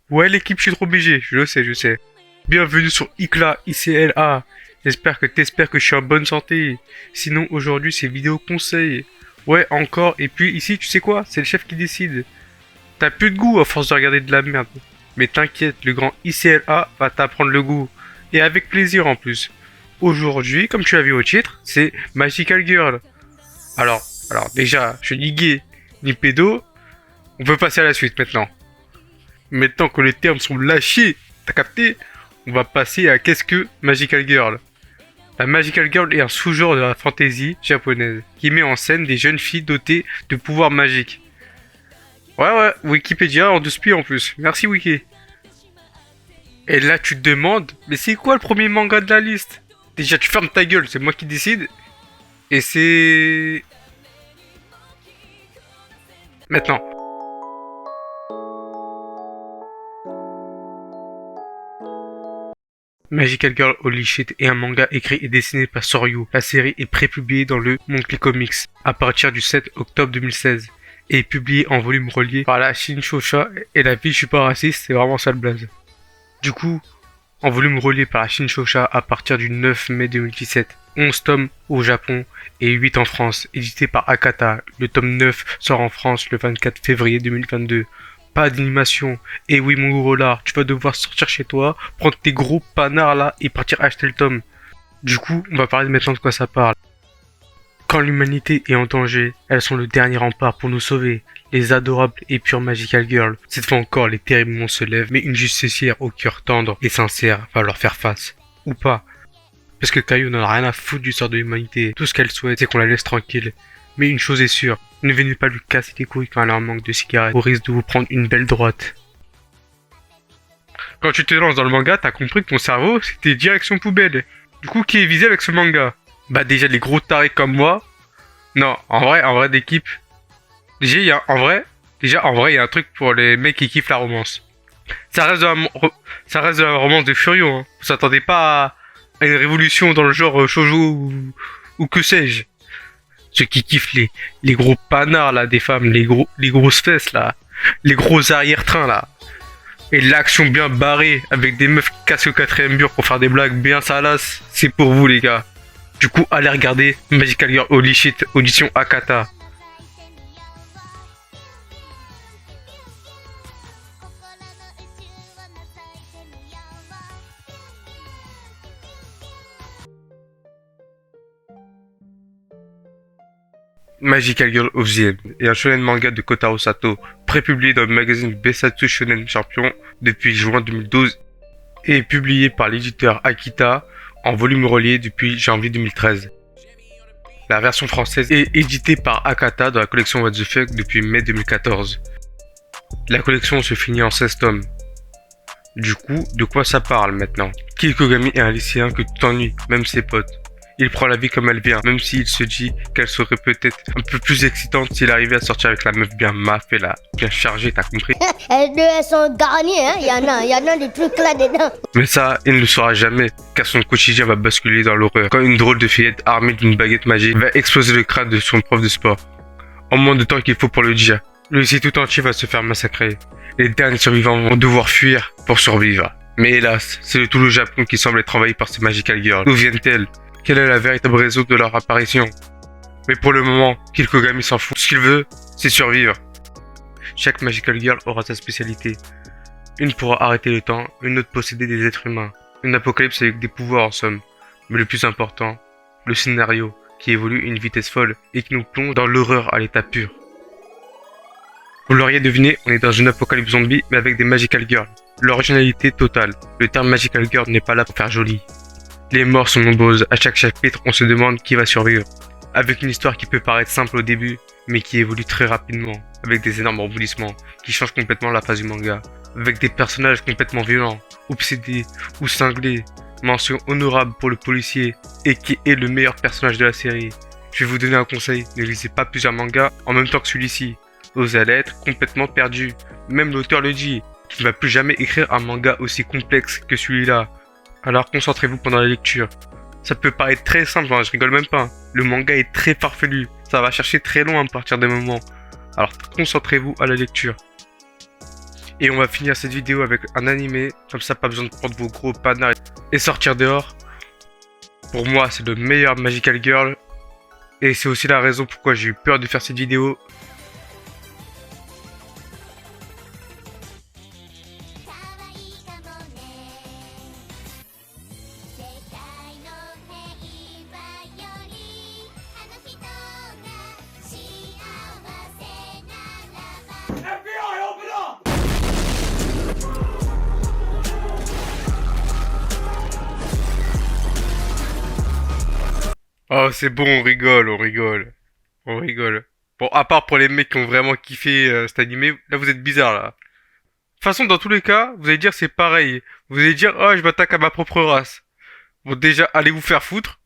Ouais l'équipe, je suis trop obligé, je le sais, je sais. Bienvenue sur ICLA, ICLA. J'espère que t'espères que je suis en bonne santé. Sinon aujourd'hui c'est vidéo conseil. Ouais encore, et puis ici tu sais quoi, c'est le chef qui décide. T'as plus de goût à force de regarder de la merde. Mais t'inquiète, le grand ICLA va t'apprendre le goût. Et avec plaisir en plus. Aujourd'hui, comme tu as vu au titre, c'est Magical Girl. Alors déjà, je suis ni gay, ni pédo. On peut passer à la suite maintenant. Maintenant que les termes sont lâchés, t'as capté? On va passer à qu'est-ce que Magical Girl. La Magical Girl est un sous-genre de la fantasy japonaise qui met en scène des jeunes filles dotées de pouvoirs magiques. Ouais, Wikipédia en 12 pieds en plus. Merci Wiki. Et là tu te demandes, mais c'est quoi le premier manga de la liste? Déjà tu fermes ta gueule, c'est moi qui décide. Et c'est... Maintenant. Magical Girl Holy Shit est un manga écrit et dessiné par Soryu. La série est prépubliée dans le Monthly Comics à partir du 7 octobre 2016 et est publiée en volume relié par la Shinshosha et la vie je suis pas raciste, c'est vraiment ça le blaze. Du coup, en volume relié par la Shinshosha à partir du 9 mai 2017, 11 tomes au Japon et 8 en France, édité par Akata. Le tome 9 sort en France le 24 février 2022. Pas d'animation. Et oui mon gros lard, tu vas devoir sortir chez toi, prendre tes gros panards là et partir acheter le tome. Du coup, on va parler maintenant de quoi ça parle. Quand l'humanité est en danger, elles sont le dernier rempart pour nous sauver. Les adorables et pures Magical Girls. Cette fois encore, les terribles monstres se lèvent, mais une justicière au cœur tendre et sincère va leur faire face. Ou pas. Parce que Caillou n'en a rien à foutre du sort de l'humanité. Tout ce qu'elle souhaite, c'est qu'on la laisse tranquille. Mais une chose est sûre, ne venez pas lui casser les couilles quand elle a un manque de cigarettes, au risque de vous prendre une belle droite. Quand tu te lances dans le manga, t'as compris que ton cerveau, c'était direction poubelle. Du coup, qui est visé avec ce manga? Bah déjà les gros tarés comme moi. Non, en vrai d'équipe. Déjà, il y a un truc pour les mecs qui kiffent la romance. Ça reste de la romance de Furio, hein. Vous s'attendez pas à une révolution dans le genre shoujo ou que sais-je. Ceux qui kiffent les gros panards là des femmes, les grosses fesses là, les gros arrière-trains là. Et l'action bien barrée avec des meufs qui cassent le quatrième mur pour faire des blagues bien salaces, c'est pour vous les gars. Du coup, allez regarder Magical Girl Holy Shit, audition Akata. Magical Girl of the End est un shonen manga de Kotaro Sato, prépublié dans le magazine Besatsu Shonen Champion depuis juin 2012 et publié par l'éditeur Akita en volume relié depuis janvier 2013. La version française est éditée par Akata dans la collection What the Fuck depuis mai 2014. La collection se finit en 16 tomes. Du coup, de quoi ça parle maintenant? Kikogami est un lycéen que tout ennuie, même ses potes. Il prend la vie comme elle vient, même s'il se dit qu'elle serait peut-être un peu plus excitante s'il arrivait à sortir avec la meuf bien maffée là, bien chargée, t'as compris? Elles sont garnies, hein, y en a des trucs là dedans. Mais ça, il ne le saura jamais, car son quotidien va basculer dans l'horreur, quand une drôle de fillette armée d'une baguette magique va exploser le crâne de son prof de sport. En moins de temps qu'il faut pour le dire, le lycée tout entier va se faire massacrer. Les derniers survivants vont devoir fuir pour survivre. Mais hélas, c'est tout le Japon qui semble être envahi par ces Magical Girls. D'où viennent-elles? Quelle est la véritable raison de leur apparition? Mais pour le moment, Kikogami s'en fout. Ce qu'il veut, c'est survivre. Chaque Magical Girl aura sa spécialité. Une pourra arrêter le temps, une autre posséder des êtres humains. Une apocalypse avec des pouvoirs en somme. Mais le plus important, le scénario, qui évolue à une vitesse folle et qui nous plonge dans l'horreur à l'état pur. Vous l'auriez deviné, on est dans une apocalypse zombie mais avec des Magical Girls. L'originalité totale. Le terme Magical Girl n'est pas là pour faire joli. Les morts sont nombreuses, à chaque chapitre on se demande qui va survivre. Avec une histoire qui peut paraître simple au début, mais qui évolue très rapidement, avec des énormes rebondissements, qui changent complètement la phase du manga. Avec des personnages complètement violents, obsédés ou cinglés. Mention honorable pour le policier, et qui est le meilleur personnage de la série. Je vais vous donner un conseil, ne lisez pas plusieurs mangas en même temps que celui-ci. Vous allez être complètement perdu. Même l'auteur le dit, qu'il ne va plus jamais écrire un manga aussi complexe que celui-là. Alors concentrez-vous pendant la lecture. Ça peut paraître très simple, hein, je rigole même pas. Le manga est très farfelu, ça va chercher très loin à partir des moments. Alors concentrez-vous à la lecture. Et on va finir cette vidéo avec un animé, comme ça pas besoin de prendre vos gros panards et sortir dehors. Pour moi c'est le meilleur Magical Girl. Et c'est aussi la raison pourquoi j'ai eu peur de faire cette vidéo. Oh c'est bon, on rigole, on rigole. On rigole. Bon, à part pour les mecs qui ont vraiment kiffé cet animé, là vous êtes bizarre là. De toute façon, dans tous les cas, vous allez dire c'est pareil. Vous allez dire, oh je m'attaque à ma propre race. Bon déjà, allez vous faire foutre.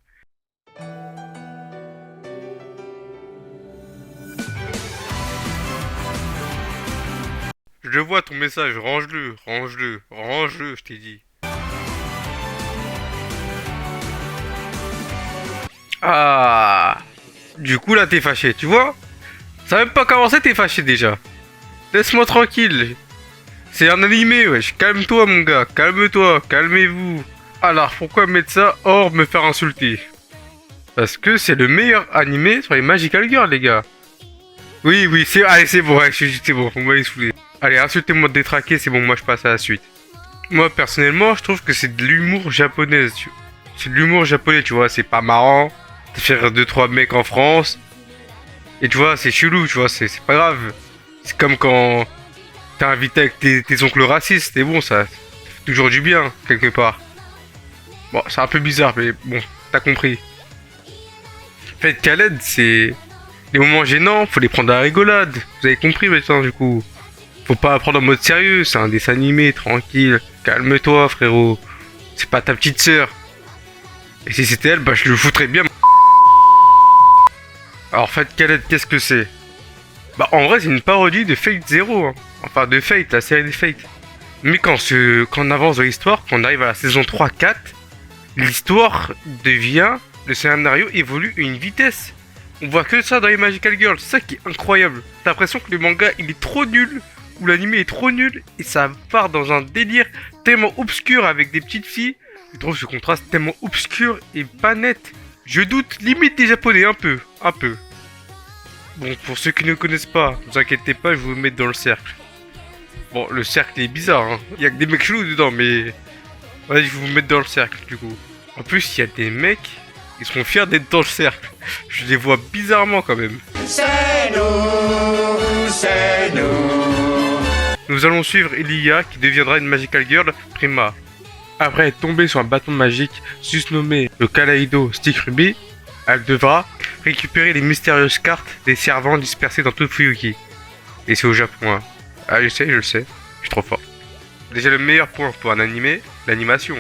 Je vois ton message, range-le, range-le, range-le, je t'ai dit. Ah, du coup là t'es fâché, tu vois? Ça a même pas commencé, t'es fâché déjà. Laisse-moi tranquille. C'est un animé, wesh. Calme-toi mon gars, calme-toi, calmez-vous. Alors pourquoi mettre ça hors me faire insulter? Parce que c'est le meilleur animé sur les Magical Girls les gars. Oui, oui, c'est... Allez c'est bon, ouais, c'est bon, vous m'avez saoulé. Allez, insultez-moi de détraquer, c'est bon, moi je passe à la suite. Moi personnellement, je trouve que c'est de l'humour japonais. C'est de l'humour japonais, tu vois, c'est pas marrant. De faire 2-3 mecs en France. Et tu vois, c'est chelou, tu vois, c'est pas grave. C'est comme quand t'es invité avec tes oncles racistes, et bon, ça fait toujours du bien, quelque part. Bon, c'est un peu bizarre, mais bon, t'as compris. En fait, Khaled, c'est... Les moments gênants, faut les prendre à la rigolade. Vous avez compris maintenant, du coup. Faut pas prendre en mode sérieux, c'est un dessin animé, tranquille. Calme-toi, frérot. C'est pas ta petite sœur. Et si c'était elle, bah je le foutrais bien. Alors, Fate Khaled, qu'est-ce que c'est? Bah, en vrai, c'est une parodie de Fate Zero. Hein. Enfin, de Fate, la série des Fate. Mais quand on avance dans l'histoire, quand on arrive à la saison 3-4, l'histoire devient... Le scénario évolue à une vitesse. On voit que ça dans les Magical Girls. C'est ça qui est incroyable. T'as l'impression que le manga, il est trop nul. Ou l'anime est trop nul. Et ça part dans un délire tellement obscur avec des petites filles. Je trouve ce contraste tellement obscur et pas net. Je doute limite des japonais, un peu. Un peu. Bon, pour ceux qui ne connaissent pas, ne vous inquiétez pas, je vais vous mettre dans le cercle. Bon, le cercle est bizarre, hein. Il y a que des mecs chelous dedans, mais... Vas-y, je vais vous mettre dans le cercle, du coup. En plus, il y a des mecs... Ils seront fiers d'être dans le cercle. Je les vois bizarrement, quand même. C'est nous, c'est nous. Nous allons suivre Elia, qui deviendra une Magical Girl Prima. Après être tombée sur un bâton magique, susnommé le Kaleido Stick Ruby, elle devra récupérer les mystérieuses cartes des servants dispersés dans tout Fuyuki. Et c'est au Japon, hein. Ah, je sais, je le sais. Je suis trop fort. Déjà, le meilleur point pour un animé, l'animation.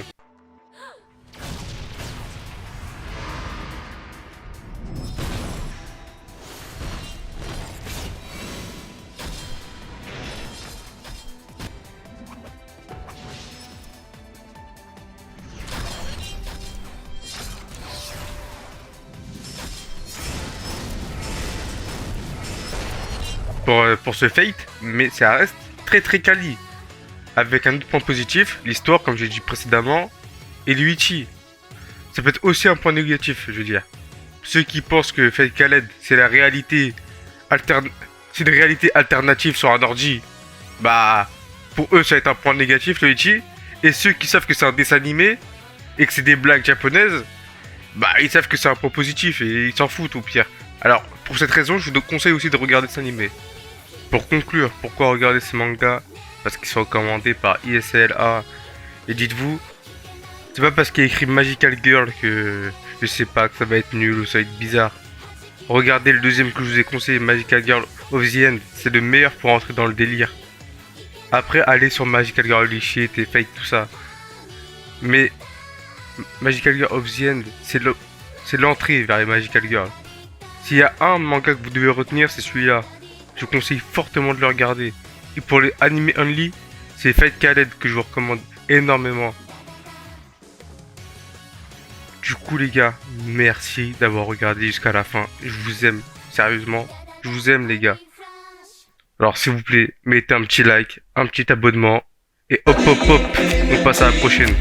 Pour ce Fate, mais ça reste très très quali. Avec un autre point positif, l'histoire, comme j'ai dit précédemment, et Luigi. Ça peut être aussi un point négatif, je veux dire. Ceux qui pensent que Fate Khaled, c'est la réalité c'est une réalité alternative sur un ordi, bah, pour eux, ça va être un point négatif, Luigi. Et ceux qui savent que c'est un dessin animé, et que c'est des blagues japonaises, bah, ils savent que c'est un point positif, et ils s'en foutent au pire. Alors, pour cette raison, je vous conseille aussi de regarder cet animé. Pour conclure, pourquoi regarder ces mangas? Parce qu'ils sont recommandés par ISLA. Et dites-vous, c'est pas parce qu'il y a écrit Magical Girl que je sais pas, que ça va être nul ou ça va être bizarre. Regardez le deuxième que je vous ai conseillé, Magical Girl of the End. C'est le meilleur pour entrer dans le délire. Après, allez sur Magical Girl Lychee, et Fate, tout ça. Mais Magical Girl of the End, c'est l'entrée vers les Magical Girls. S'il y a un manga que vous devez retenir, c'est celui-là. Je vous conseille fortement de le regarder. Et pour les animés only, c'est Fate Khaled que je vous recommande énormément. Du coup les gars, merci d'avoir regardé jusqu'à la fin. Je vous aime, sérieusement. Je vous aime les gars. Alors s'il vous plaît, mettez un petit like, un petit abonnement, et hop hop hop, on passe à la prochaine.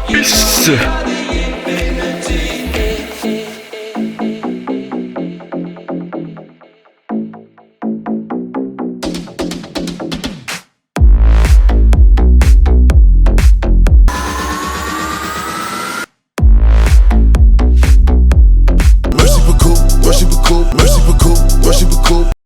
Peace.